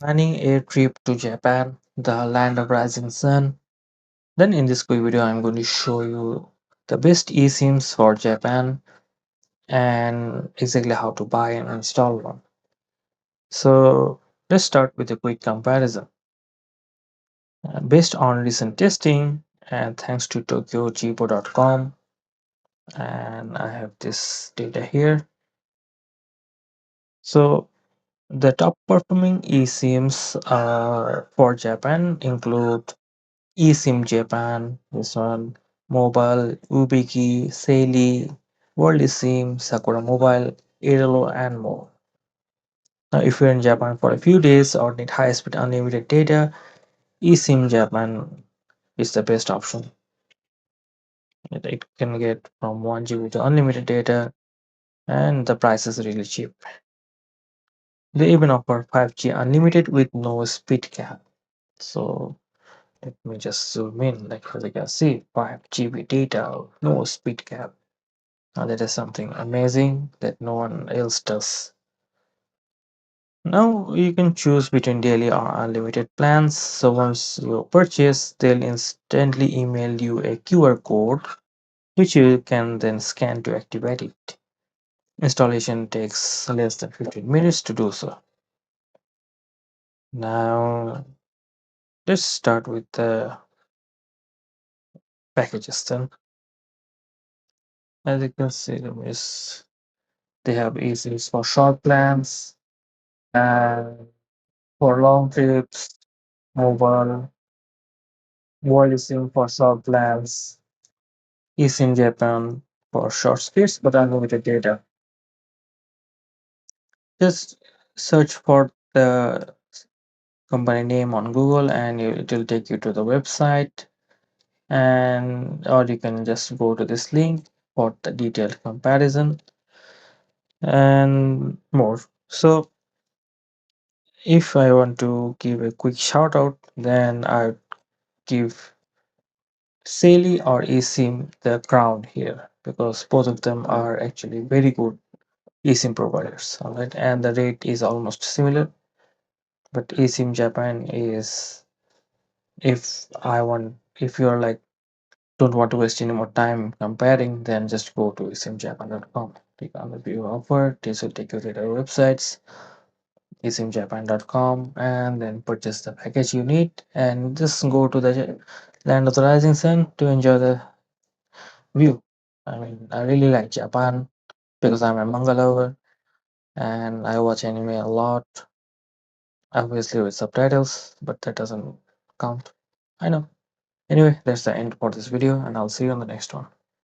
Planning a trip to Japan, the land of rising sun. Then in this quick video, I'm going to show you the best eSIMs for Japan and exactly how to buy and install one. So let's start with a quick comparison. Based on recent testing and thanks to tokyochipo.com, and I have this data here. So the top performing eSIMs for Japan include eSIM Japan, this one, Mobile, Ubiki, Seili, World eSIM, Sakura Mobile, Airelo, and more. Now, if you're in Japan for a few days or need high-speed unlimited data, eSIM Japan is the best option. It can get from 1 GB to unlimited data, and the price is really cheap. They even offer 5G unlimited with no speed cap. So let me just zoom in, like as you can see, 5 GB data, no speed cap. Now that is something amazing that no one else does. Now you can choose between daily or unlimited plans. So once you purchase, they'll instantly email you a QR code, which you can then scan to activate it. Installation takes less than 15 minutes to do so. Now let's start with the packages then. As you can see, they have eases for short plans and for long trips, mobile, world eSIM for short plans, eSIM Japan for short speeds but unlimited data. Just search for the company name on Google and it will take you to the website, and or you can just go to this link for the detailed comparison and more. So if I want to give a quick shout out, then I give Sally or eSIM the crown here because both of them are actually very good eSIM providers. All right, and the rate is almost similar, but eSIM Japan is, if you're like don't want to waste any more time comparing, then just go to eSIMJapan.com. Click on the view offer. This will take you to their websites, eSIMJapan.com, and then purchase the package you need and just go to the land of the rising sun to enjoy the view. I mean, I really like Japan because I'm a manga lover and I watch anime a lot, obviously with subtitles, but that doesn't count. I know. Anyway, that's the end for this video, and I'll see you on the next one.